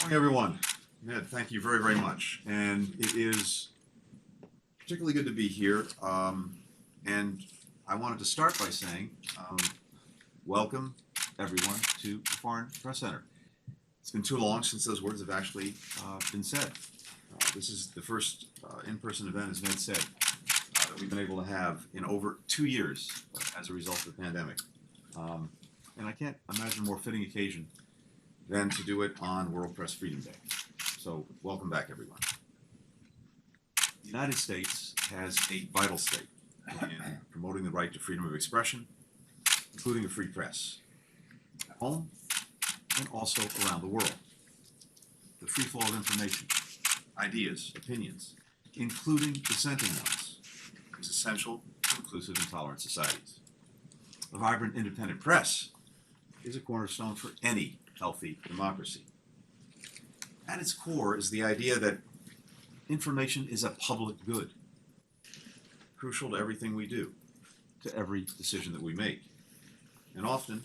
Morning, everyone. Ned, thank you very, very much. And it is particularly good to be here. And I wanted to start by saying welcome, everyone, to the Foreign Press Center. It's been too long since those words have actually been said. This is the first in-person event, as Ned said, that we've been able to have in over 2 years as a result of the pandemic. And I can't imagine a more fitting occasion than to do it on World Press Freedom Day. So welcome back, everyone. The United States has a vital stake in promoting the right to freedom of expression, including a free press, at home and also around the world. The free flow of information, ideas, opinions, including dissenting ones, is essential to inclusive and tolerant societies. A vibrant independent press is a cornerstone for any healthy democracy. At its core is the idea that information is a public good, crucial to everything we do, to every decision that we make. And often,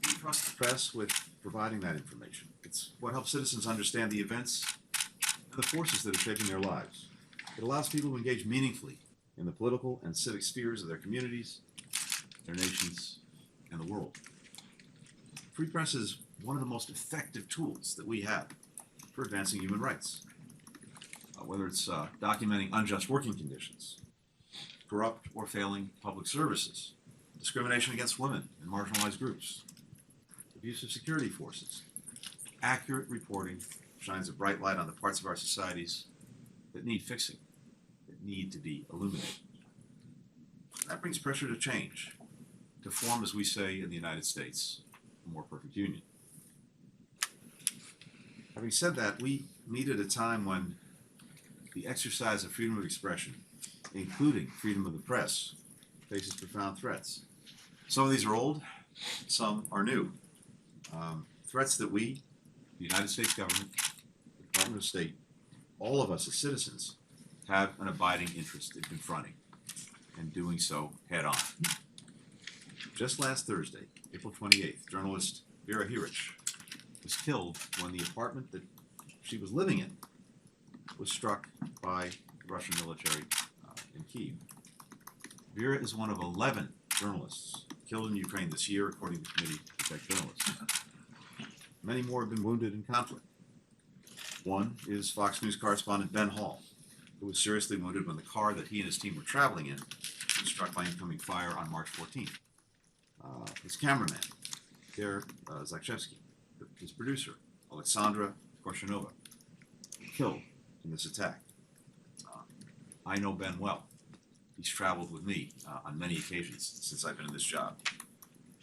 we trust the press with providing that information. It's what helps citizens understand the events and the forces that are shaping their lives. It allows people to engage meaningfully in the political and civic spheres of their communities, their nations, and the world. Free press is one of the most effective tools that we have for advancing human rights. Whether it's documenting unjust working conditions, corrupt or failing public services, discrimination against women and marginalized groups, abuse of security forces, accurate reporting shines a bright light on the parts of our societies that need fixing, that need to be illuminated. That brings pressure to change, to form, as we say in the United States, a more perfect union. Having said that, we meet at a time when the exercise of freedom of expression, including freedom of the press, faces profound threats. Some of these are old, some are new. Threats that we, the United States government, the Department of State, all of us as citizens, have an abiding interest in confronting, and doing so head on. Just last Thursday, April 28th, journalist Vera Hirich was killed when the apartment that she was living in was struck by the Russian military in Kyiv. Vera is one of 11 journalists killed in Ukraine this year, according to the Committee to Protect Journalists. Many more have been wounded in conflict. One is Fox News correspondent Ben Hall, who was seriously wounded when the car that he and his team were traveling in was struck by incoming fire on March 14th. His cameraman, Pierre Zakrzewski, his producer, Alexandra Korshanova, killed in this attack. I know Ben well. He's traveled with me on many occasions since I've been in this job.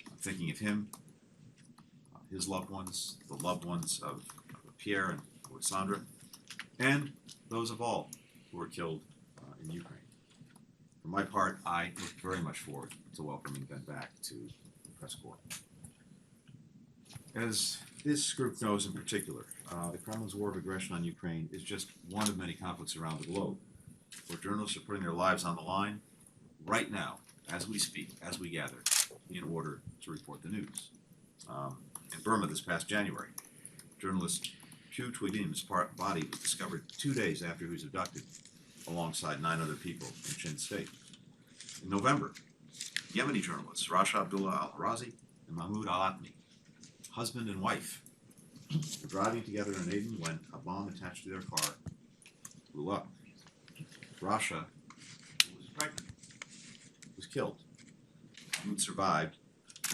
I'm thinking of him, his loved ones, the loved ones of Pierre and Alexandra, and those of all who were killed in Ukraine. For my part, I look very much forward to welcoming Ben back to the press corps. As this group knows in particular, the Kremlin's war of aggression on Ukraine is just one of many conflicts around the globe, where journalists are putting their lives on the line right now, as we speak, as we gather, in order to report the news. In Burma this past January, journalist Phu Twidim's body was discovered 2 days after he was abducted, alongside 9 other people in Chin State. In November, Yemeni journalists Rasha Abdullah al-Razi and Mahmoud al-Atmi, husband and wife, were driving together in Aden when a bomb attached to their car blew up. Rasha, who was pregnant, was killed. Mahmoud survived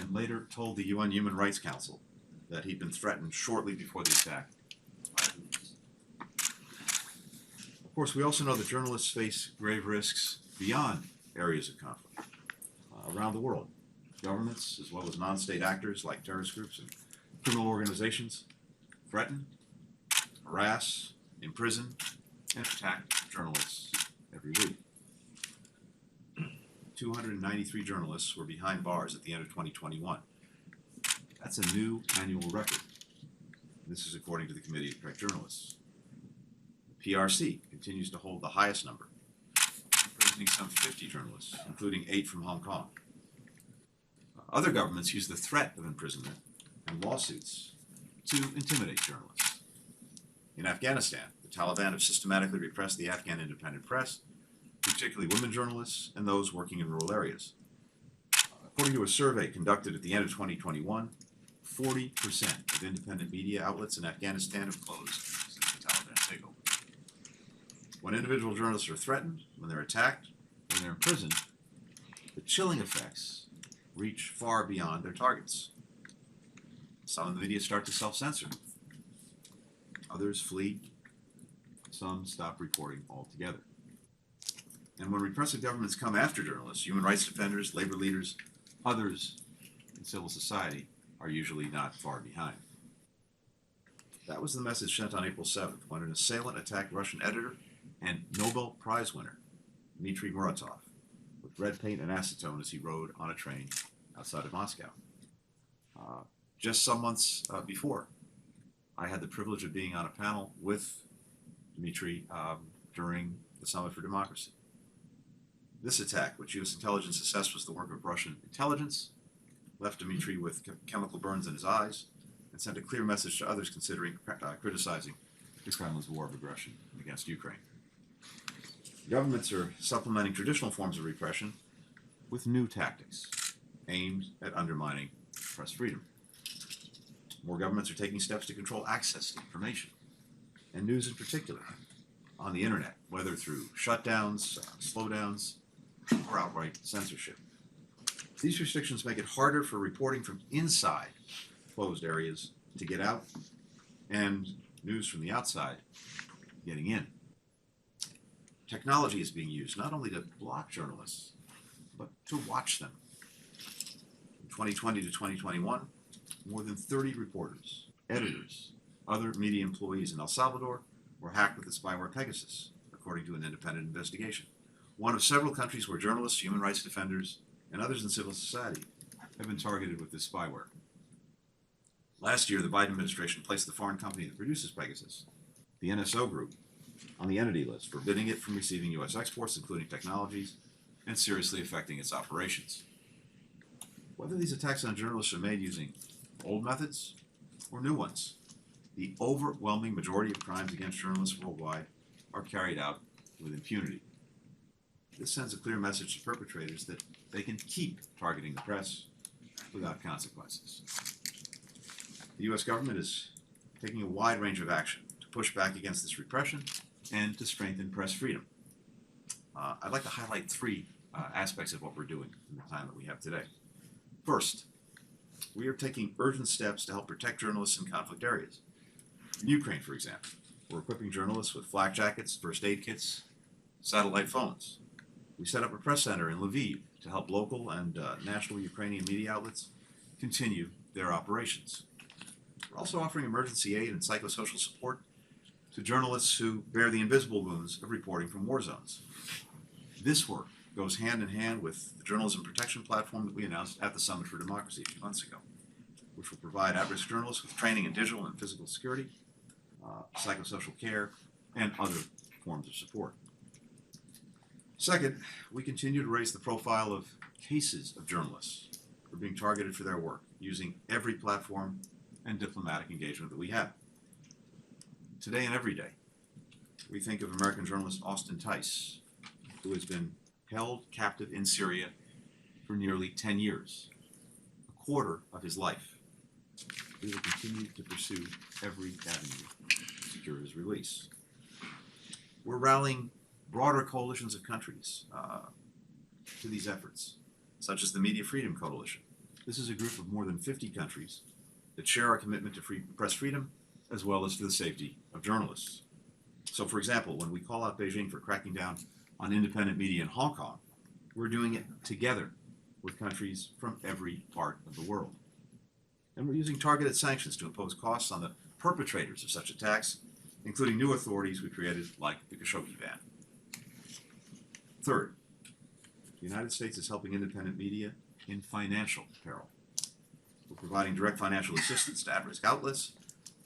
and later told the UN Human Rights Council that he'd been threatened shortly before the attack by Houthis. Of course, we also know that journalists face grave risks beyond areas of conflict around the world. Governments, as well as non-state actors like terrorist groups and criminal organizations, threaten, harass, imprison, and attack journalists every week. 293 journalists were behind bars at the end of 2021. That's a new annual record. This is according to the Committee to Protect Journalists. The PRC continues to hold the highest number, imprisoning some 50 journalists, including 8 from Hong Kong. Other governments use the threat of imprisonment and lawsuits to intimidate journalists. In Afghanistan, the Taliban have systematically repressed the Afghan independent press, particularly women journalists and those working in rural areas. According to a survey conducted at the end of 2021, 40% of independent media outlets in Afghanistan have closed since the Taliban takeover. When individual journalists are threatened, when they're attacked, when they're imprisoned, the chilling effects reach far beyond their targets. Some of the media start to self-censor. Others flee. Some stop reporting altogether. And when repressive governments come after journalists, human rights defenders, labor leaders, others in civil society are usually not far behind. That was the message sent on April 7th when an assailant attacked Russian editor and Nobel Prize winner Dmitry Muratov with red paint and acetone as he rode on a train outside of Moscow. Just some months before, I had the privilege of being on a panel with Dmitry during the Summit for Democracy. This attack, which U.S. intelligence assessed was the work of Russian intelligence, left Dmitry with chemical burns in his eyes and sent a clear message to others considering criticizing the Kremlin's war of aggression against Ukraine. Governments are supplementing traditional forms of repression with new tactics aimed at undermining press freedom. More governments are taking steps to control access to information, and news in particular, on the internet, whether through shutdowns, slowdowns, or outright censorship. These restrictions make it harder for reporting from inside closed areas to get out, and news from the outside getting in. Technology is being used not only to block journalists, but to watch them. From 2020 to 2021, more than 30 reporters, editors, other media employees in El Salvador were hacked with the spyware Pegasus, according to an independent investigation. One of several countries where journalists, human rights defenders, and others in civil society have been targeted with this spyware. Last year, the Biden administration placed the foreign company that produces Pegasus, the NSO Group, on the entity list, forbidding it from receiving U.S. exports, including technologies, and seriously affecting its operations. Whether these attacks on journalists are made using old methods or new ones, the overwhelming majority of crimes against journalists worldwide are carried out with impunity. This sends a clear message to perpetrators that they can keep targeting the press without consequences. The U.S. government is taking a wide range of action to push back against this repression and to strengthen press freedom. I'd like to highlight three aspects of what we're doing in the time that we have today. First, we are taking urgent steps to help protect journalists in conflict areas. In Ukraine, for example, we're equipping journalists with flak jackets, first aid kits, satellite phones. We set up a press center in Lviv to help local and national Ukrainian media outlets continue their operations. We're also offering emergency aid and psychosocial support to journalists who bear the invisible wounds of reporting from war zones. This work goes hand in hand with the journalism protection platform that we announced at the Summit for Democracy a few months ago, which will provide at-risk journalists with training in digital and physical security, psychosocial care, and other forms of support. Second, we continue to raise the profile of cases of journalists who are being targeted for their work, using every platform and diplomatic engagement that we have. Today and every day, we think of American journalist Austin Tice, who has been held captive in Syria for nearly 10 years, a quarter of his life. We will continue to pursue every avenue to secure his release. We're rallying broader coalitions of countries to these efforts, such as the Media Freedom Coalition. This is a group of more than 50 countries that share our commitment to press freedom as well as to the safety of journalists. So, for example, when we call out Beijing for cracking down on independent media in Hong Kong, we're doing it together with countries from every part of the world. And we're using targeted sanctions to impose costs on the perpetrators of such attacks, including new authorities we created like the Khashoggi ban. Third, the United States is helping independent media in financial peril. We're providing direct financial assistance to at-risk outlets.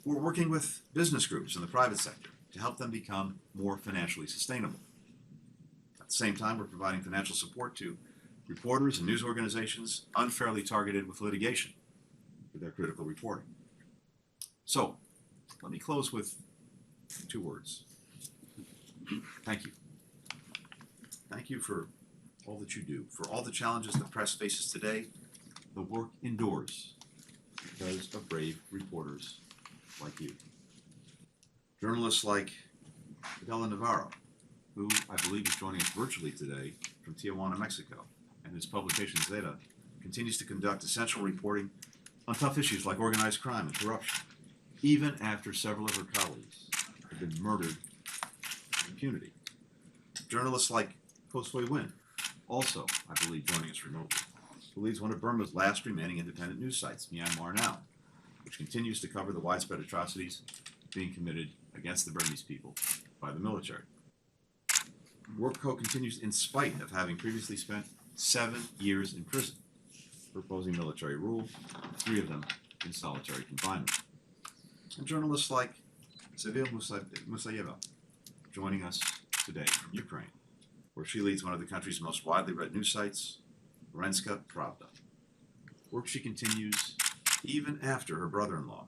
We're working with business groups in the private sector to help them become more financially sustainable. At the same time, we're providing financial support to reporters and news organizations unfairly targeted with litigation for their critical reporting. So, let me close with 2 words. Thank you. Thank you for all that you do, for all the challenges the press faces today. The work endures because of brave reporters like you. Journalists like Adela Navarro, who I believe is joining us virtually today from Tijuana, Mexico, and whose publication Zeta continues to conduct essential reporting on tough issues like organized crime and corruption, even after several of her colleagues have been murdered with impunity. Journalists like Kosoi Win, also, I believe, joining us remotely, who leads one of Burma's last remaining independent news sites, Myanmar Now, which continues to cover the widespread atrocities being committed against the Burmese people by the military. Work continues in spite of having previously spent 7 years in prison for opposing military rule, 3 of them in solitary confinement. And journalists like Sevil Musayeva joining us today from Ukraine, where she leads one of the country's most widely read news sites, Renska Pravda. Work she continues even after her brother-in-law,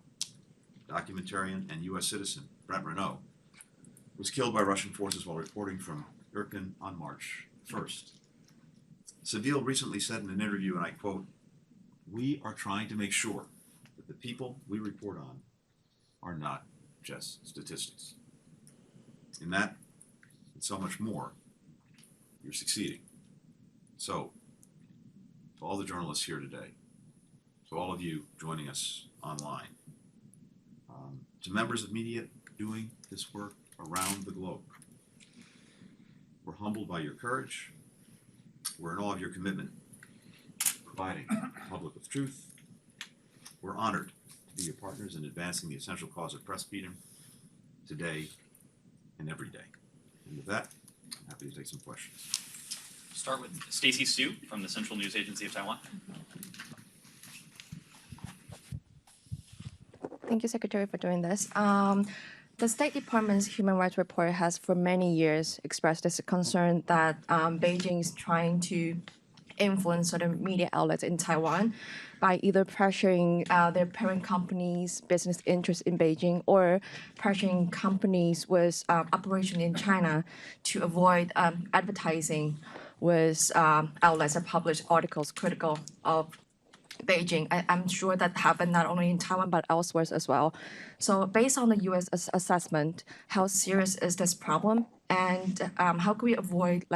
documentarian and U.S. citizen Brent Renaud, was killed by Russian forces while reporting from Irpin on March 1st. Seville recently said in an interview, and I quote, "We are trying to make sure that the people we report on are not just statistics." In that, and so much more, you're succeeding. So, to all the journalists here today, to all of you joining us online, to members of media doing this work around the globe, we're humbled by your courage. We're in awe of your commitment to providing the public with truth. We're honored to be your partners in advancing the essential cause of press freedom today and every day. And with that, I'm happy to take some questions. Start with Stacy Su from the Central News Agency of Taiwan. Thank you, Secretary, for doing this. The State Department's Human Rights Report has for many years expressed this concern that Beijing is trying to influence certain media outlets in Taiwan by either pressuring their parent companies' business interests in Beijing or pressuring companies with operation in China to avoid advertising with outlets that publish articles critical of Beijing. I'm sure that happened not only in Taiwan but elsewhere as well. So based on the U.S. assessment, how serious is this problem? And how can we avoid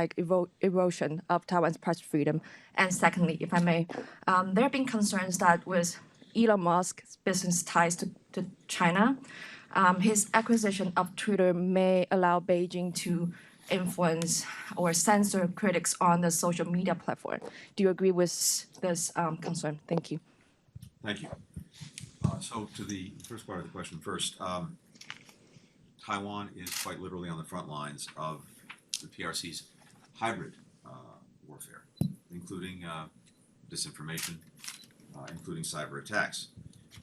erosion of Taiwan's press freedom? And secondly, if I may, there have been concerns that with Elon Musk's business ties to China, his acquisition of Twitter may allow Beijing to influence or censor critics on the social media platform. Do you agree with this concern? Thank you. Thank you. So to the first part of the question first, Taiwan is quite literally on the front lines of the PRC's hybrid warfare, including disinformation, including cyber attacks.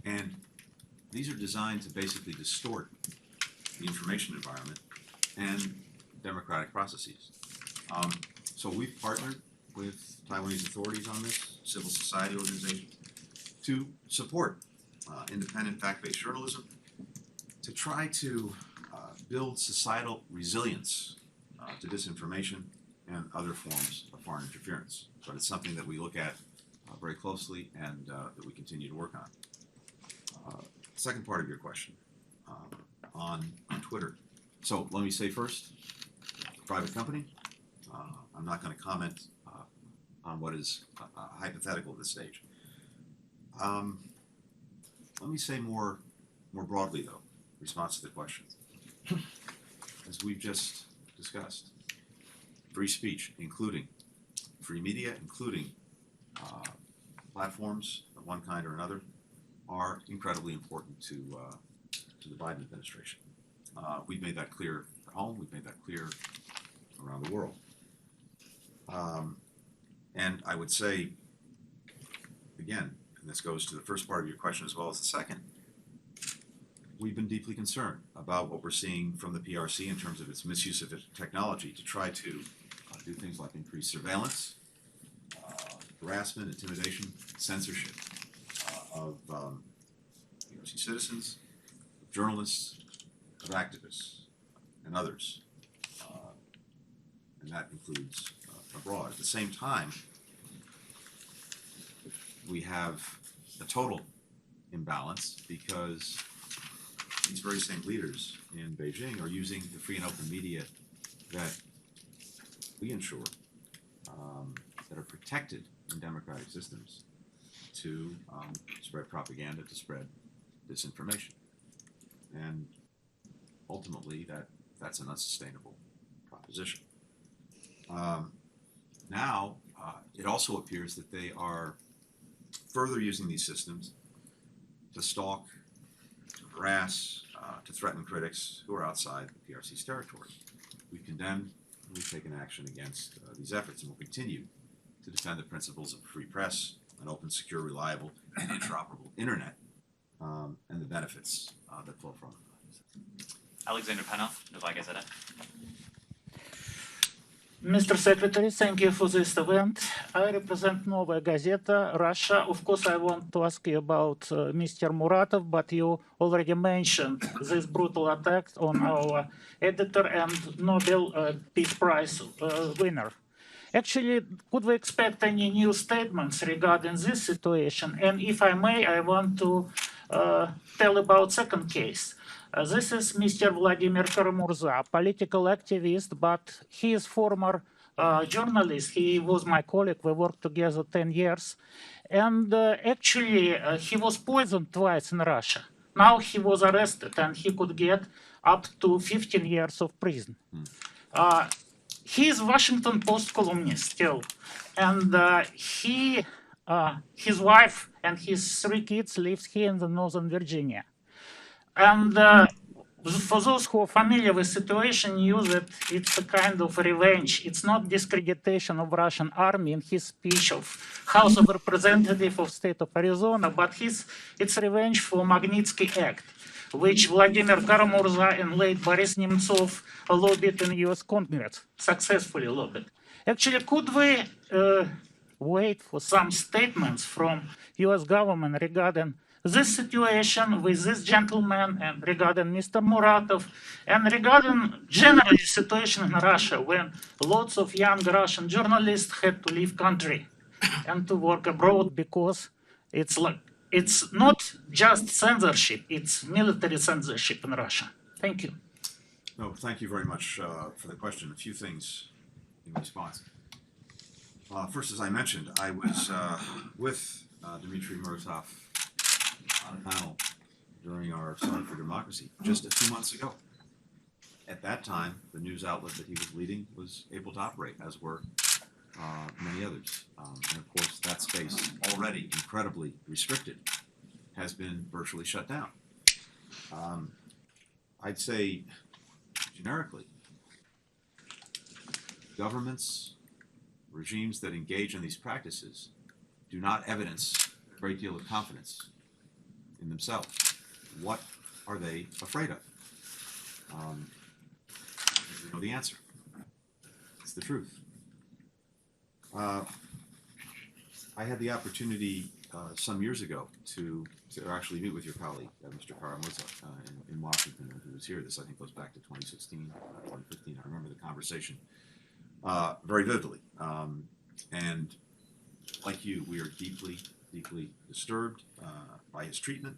And these are designed to basically distort the information environment and democratic processes. So we've partnered with Taiwanese authorities on this, civil society organizations, to support independent fact-based journalism, to try to build societal resilience to disinformation and other forms of foreign interference. But it's something that we look at very closely and that we continue to work on. Second part of your question on Twitter. So let me say first, private company. I'm not going to comment on what is hypothetical at this stage. Let me say more broadly, though, in response to the question. As we've just discussed, free speech, including free media, including platforms of one kind or another, are incredibly important to the Biden administration. We've made that clear at home. We've made that clear around the world. And I would say, again, and this goes to the first part of your question as well as the second, we've been deeply concerned about what we're seeing from the PRC in terms of its misuse of technology to try to do things like increase surveillance, harassment, intimidation, censorship of PRC citizens, of journalists, of activists and others, and that includes abroad. At the same time, we have a total imbalance because these very same leaders in Beijing are using the free and open media that we ensure, that are protected in democratic systems, to spread propaganda, to spread disinformation. And ultimately, that's an unsustainable proposition. Now, it also appears that they are further using these systems to stalk, to harass, to threaten critics who are outside the PRC's territory. We've condemned, we've taken action against these efforts, and will continue to defend the principles of a free press, an open, secure, reliable, and interoperable internet, and the benefits that flow from it. Alexander Penna, Novaya Gazeta. Mr. Secretary, thank you for this event. I represent Novaya Gazeta, Russia. Of course, I want to ask you about Mr. Muratov, but you already mentioned this brutal attack on our editor and Nobel Peace Prize winner. Actually, could we expect any new statements regarding this situation? And if I may, I want to tell about second case. This is Mr. Vladimir Karamurza, political activist, but he is former journalist. He was my colleague. We worked together 10 years. And actually, he was poisoned twice in Russia. Now he was arrested, and he could get up to 15 years of prison. He is Washington Post columnist still. And his wife and his 3 kids live here in the Northern Virginia. And for those who are familiar with the situation, knew that it's a kind of revenge. It's not discreditation of Russian army in his speech of House of Representative of State of Arizona, but it's revenge for Magnitsky Act, which Vladimir Karamurza and late Boris Nemtsov lobbied in U.S. Congress, successfully lobbied. Actually, could we wait for some statements from U.S. government regarding this situation with this gentleman, and regarding Mr. Muratov, and regarding generally the situation in Russia, when lots of young Russian journalists had to leave country and to work abroad because it's not just censorship, it's military censorship in Russia. Thank you. No, thank you very much for the question. A few things in response. First, as I mentioned, I was with Dmitry Muratov on a panel during our Summit for Democracy just a few months ago. At that time, the news outlet that he was leading was able to operate, as were many others. And of course, that space, already incredibly restricted, has been virtually shut down. I'd say, generically, governments, regimes that engage in these practices do not evidence a great deal of confidence in themselves. What are they afraid of? You know the answer. It's the truth. I had the opportunity some years ago to actually meet with your colleague, Mr. Karamurza, in Washington, when he was here. This, I think, goes back to 2016, 2015. I remember the conversation very vividly. And like you, we are deeply, deeply disturbed by his treatment.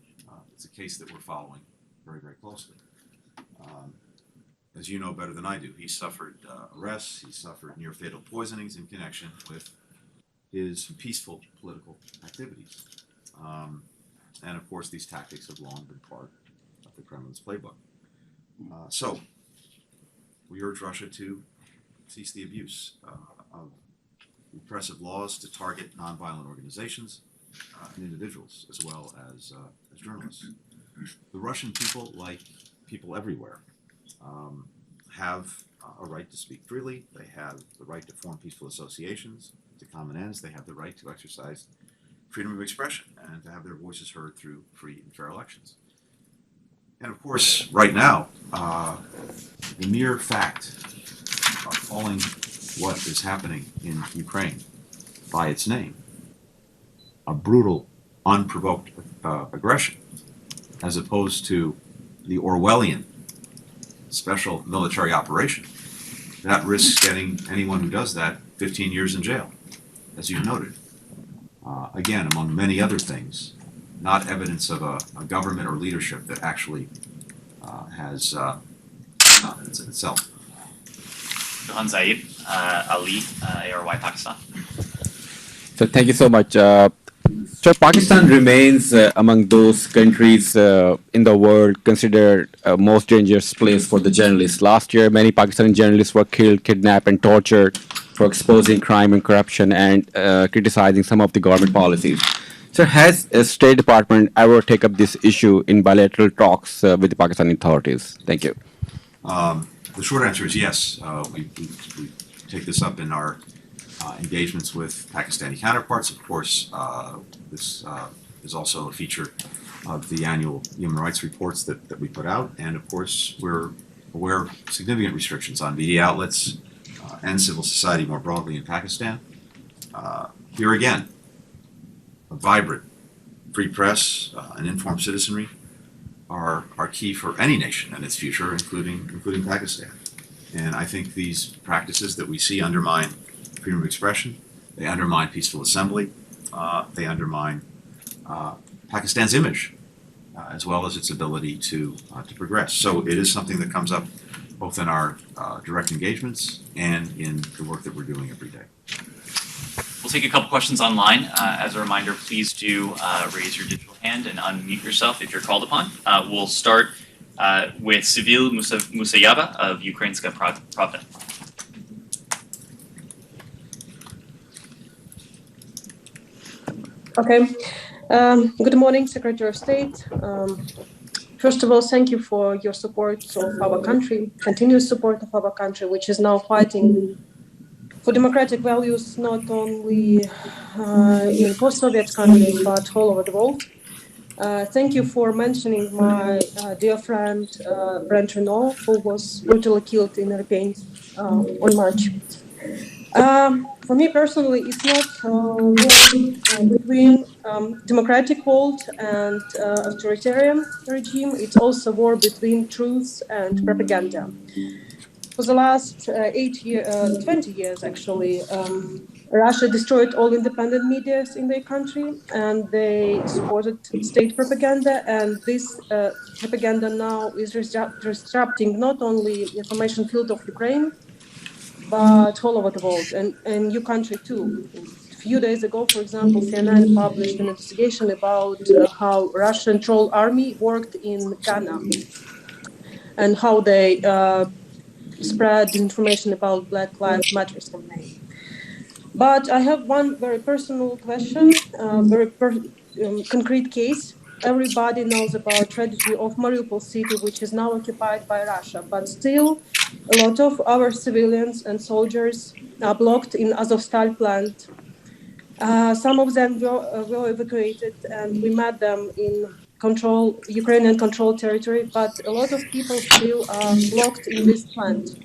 It's a case that we're following very, very closely. As you know better than I do, he suffered arrests, he suffered near-fatal poisonings in connection with his peaceful political activities. And of course, these tactics have long been part of the Kremlin's playbook. So, we urge Russia to cease the abuse of repressive laws to target nonviolent organizations and individuals, as well as journalists. The Russian people, like people everywhere, have a right to speak freely. They have the right to form peaceful associations to common ends. They have the right to exercise freedom of expression and to have their voices heard through free and fair elections. And of course, right now, the mere fact of calling what is happening in Ukraine by its name, a brutal, unprovoked aggression, as opposed to the Orwellian special military operation, that risks getting anyone who does that 15 years in jail, as you noted. Again, among many other things, not evidence of a government or leadership that actually has confidence in itself. Johan Zaid, Ali, ARY Pakistan. So thank you so much. So Pakistan remains among those countries in the world considered most dangerous place for the journalists. Last year, many Pakistani journalists were killed, kidnapped, and tortured for exposing crime and corruption and criticizing some of the government policies. So has the State Department ever taken up this issue in bilateral talks with the Pakistani authorities? Thank you. The short answer is yes. We take this up in our engagements with Pakistani counterparts. Of course, this is also a feature of the annual human rights reports that we put out. And of course, we're aware of significant restrictions on media outlets and civil society more broadly in Pakistan. Here again, a vibrant free press and informed citizenry are key for any nation and its future, including Pakistan. And I think these practices that we see undermine freedom of expression, they undermine peaceful assembly, they undermine Pakistan's image, as well as its ability to progress. So it is something that comes up both in our direct engagements and in the work that we're doing every day. We'll take a couple questions online. As a reminder, please do raise your digital hand and unmute yourself if you're called upon. We'll start with Civil Musayaba of Ukrainska Pravda. Okay. Good morning, Secretary of State. First of all, thank you for your support of our country, continuous support of our country, which is now fighting for democratic values not only in post-Soviet countries but all over the world. Thank you for mentioning my dear friend Brent Renault, who was brutally killed in Irpin on March. For me personally, it's not war between democratic world and authoritarian regime. It's also war between truth and propaganda. For the last 20 years, actually, Russia destroyed all independent media in their country, and they supported state propaganda. And this propaganda now is disrupting not only the information field of Ukraine, but all over the world, and your country too. A few days ago, for example, CNN published an investigation about how Russian troll army worked in Ghana and how they spread information about Black Lives Matter campaign. But I have one very personal question, very concrete case. Everybody knows about tragedy of Mariupol city, which is now occupied by Russia, but still a lot of our civilians and soldiers are blocked in Azovstal plant. Some of them were evacuated, and we met them in Ukrainian controlled territory, but a lot of people still are blocked in this plant.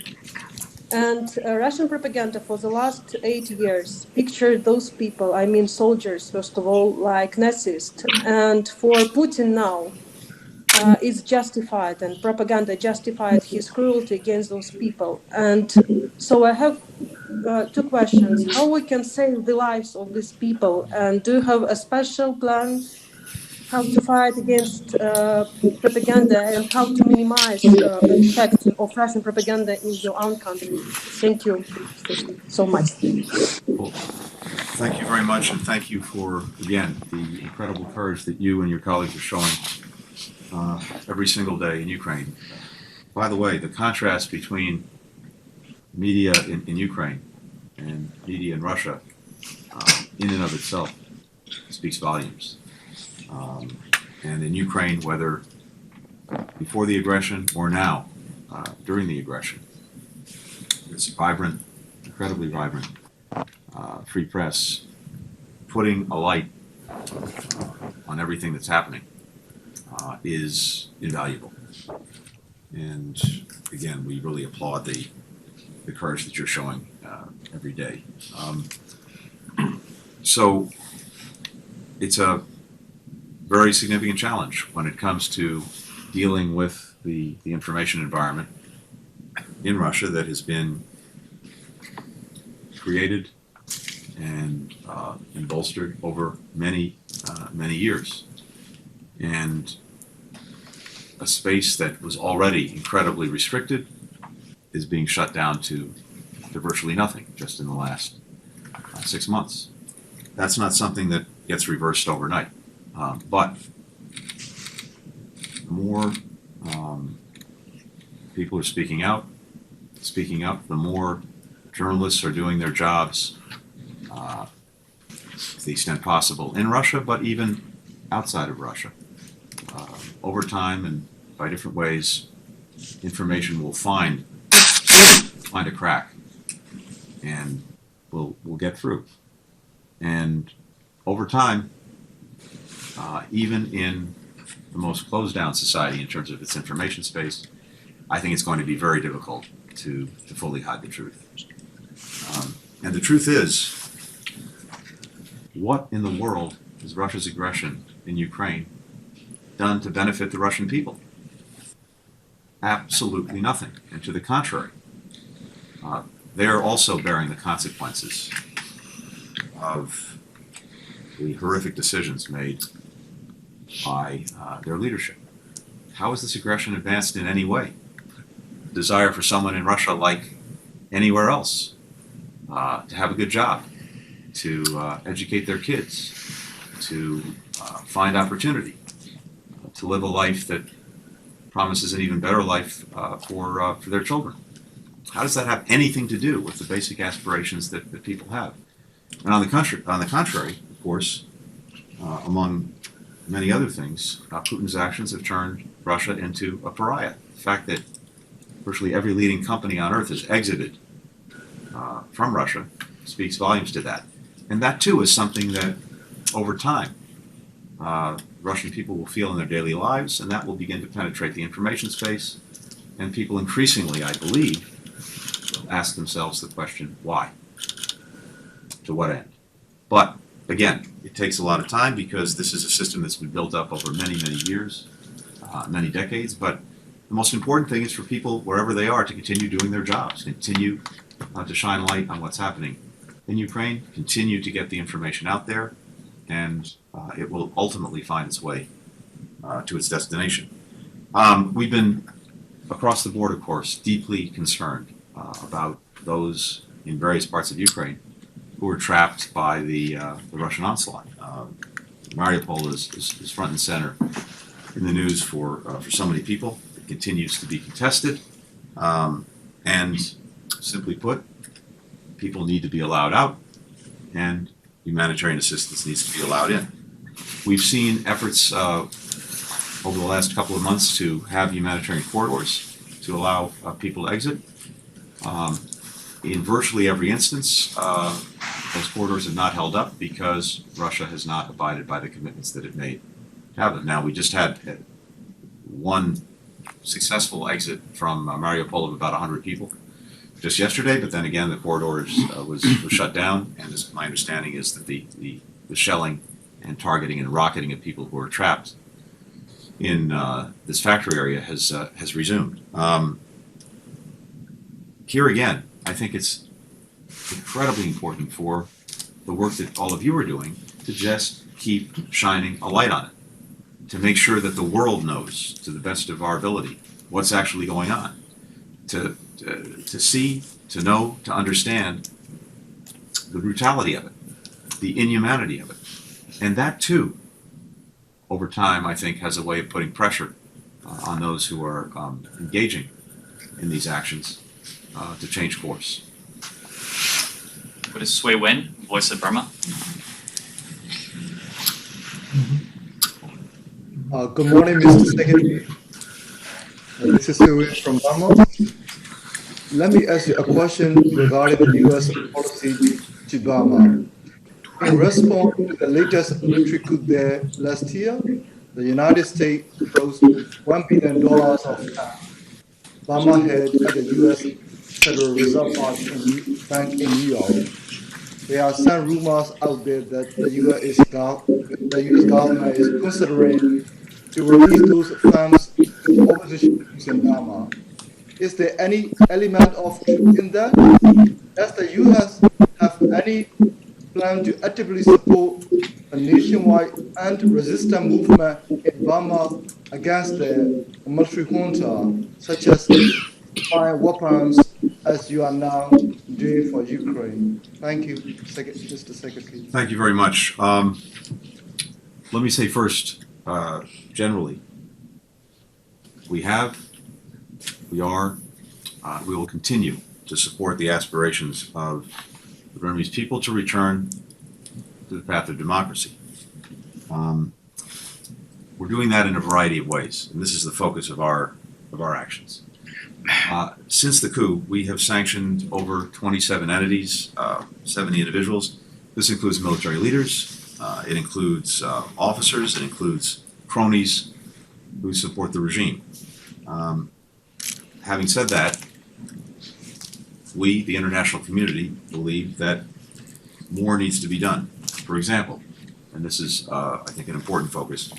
And Russian propaganda for the last 8 years pictured those people, I mean soldiers, first of all, like Nazis. And for Putin now, it's justified, and propaganda justified his cruelty against those people. And so I have two questions. How we can save the lives of these people? And do you have a special plan how to fight against propaganda and how to minimize the effect of Russian propaganda in your own country? Thank you so much. Well, thank you very much, and thank you for, again, the incredible courage that you and your colleagues are showing every single day in Ukraine. By the way, the contrast between media in Ukraine and media in Russia, in and of itself, speaks volumes. And in Ukraine, whether before the aggression or now, during the aggression, it's vibrant, incredibly vibrant, free press, putting a light on everything that's happening is invaluable. And again, we really applaud the courage that you're showing every day. So it's a very significant challenge when it comes to dealing with the information environment in Russia that has been created and bolstered over many years, and a space that was already incredibly restricted is being shut down to virtually nothing just in the last 6 months. That's not something that gets reversed overnight, but the more people are speaking up, the more journalists are doing their jobs to the extent possible in Russia, but even outside of Russia. Over time and by different ways, information will find a crack, and we'll get through. And over time, even in the most closed down society in terms of its information space, I think it's going to be very difficult to fully hide the truth. And the truth is, what in the world has Russia's aggression in Ukraine done to benefit the Russian people? Absolutely nothing. And to the contrary, they're also bearing the consequences of the horrific decisions made by their leadership. How has this aggression advanced in any way? Desire for someone in Russia, like anywhere else, to have a good job, to educate their kids, to find opportunity, to live a life that promises an even better life for their children. How does that have anything to do with the basic aspirations that people have? And on the contrary, of course, among many other things, Putin's actions have turned Russia into a pariah. The fact that virtually every leading company on earth has exited from Russia speaks volumes to that. And that too is something that over time Russian people will feel in their daily lives, and that will begin to penetrate the information space. And people increasingly, I believe, will ask themselves the question, why? To what end? But again, it takes a lot of time because this is a system that's been built up over many years, many decades. But the most important thing is for people, wherever they are, to continue doing their jobs, continue to shine light on what's happening in Ukraine, continue to get the information out there, and it will ultimately find its way to its destination. We've been, across the board, of course, deeply concerned about those in various parts of Ukraine who were trapped by the Russian onslaught. Mariupol is front and center in the news for so many people. It continues to be contested, and simply put, people need to be allowed out, and humanitarian assistance needs to be allowed in. We've seen efforts over the last couple of months to have humanitarian corridors to allow people to exit. In virtually every instance, those corridors have not held up because Russia has not abided by the commitments that it made to have them. Now, we just had one successful exit from Mariupol of about 100 people just yesterday, but then again, the corridor was shut down, and my understanding is that the shelling and targeting and rocketing of people who are trapped in this factory area has resumed. Here again, I think it's incredibly important for the work that all of you are doing to just keep shining a light on it, to make sure that the world knows, to the best of our ability, what's actually going on, to see, to know, to understand the brutality of it, the inhumanity of it. And that too, over time, I think, has a way of putting pressure on those who are engaging in these actions to change course. What is Sui Wen, Voice of Burma? Good morning, Mr. Secretary. This is Sui Wen from Burma. Let me ask you a question regarding the U.S. policy to Burma. In response to the latest military coup there last year, the United States froze $1 billion of cash Burma had at the U.S. Federal Reserve Bank in New York. There are some rumors out there that the U.S. government is considering to release those funds to opposition in Burma. Is there any element of truth in that? Does the U.S. have any plan to actively support a nationwide anti-resistance movement in Burma against the military junta, such as buying weapons as you are now doing for Ukraine? Thank you, Mr. Secretary. Thank you very much. Let me say first, generally, we are, we will continue to support the aspirations of the Burmese people to return to the path of democracy. We're doing that in a variety of ways, and this is the focus of our actions. Since the coup, we have sanctioned over 27 entities, 70 individuals. This includes military leaders, it includes officers, it includes cronies who support the regime. Having said that, we, the international community, believe that more needs to be done. For example, and this is, I think, an important focus,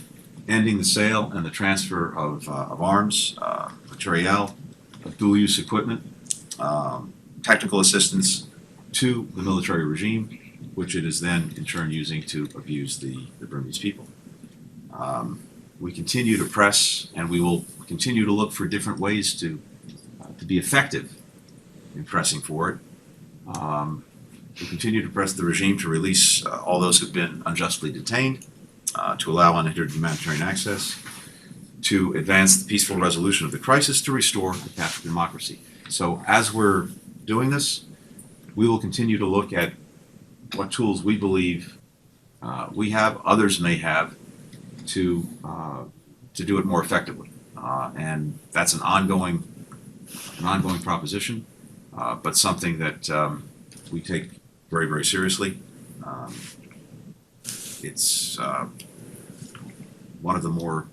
ending the sale and the transfer of arms, materiel, of dual-use equipment, technical assistance to the military regime, which it is then in turn using to abuse the Burmese people. We continue to press, and we will continue to look for different ways to be effective in pressing for it. We continue to press the regime to release all those who've been unjustly detained, to allow unhindered humanitarian access, to advance the peaceful resolution of the crisis, to restore the path of democracy. So as we're doing this, we will continue to look at what tools we believe we have, others may have, to do it more effectively. And that's an ongoing proposition, but something that we take very, very seriously. It's one of the more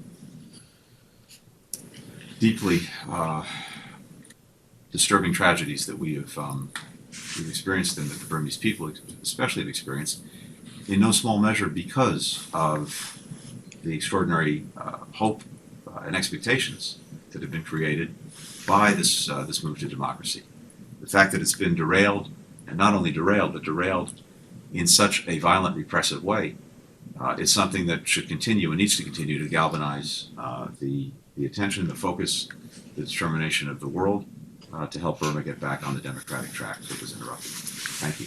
deeply disturbing tragedies that we've experienced and that the Burmese people especially have experienced, in no small measure because of the extraordinary hope and expectations that have been created by this move to democracy. The fact that it's been derailed, and not only derailed, but derailed in such a violent, repressive way, is something that should continue and needs to continue to galvanize the attention, the focus, the determination of the world to help Burma get back on the democratic track that was interrupted. Thank you.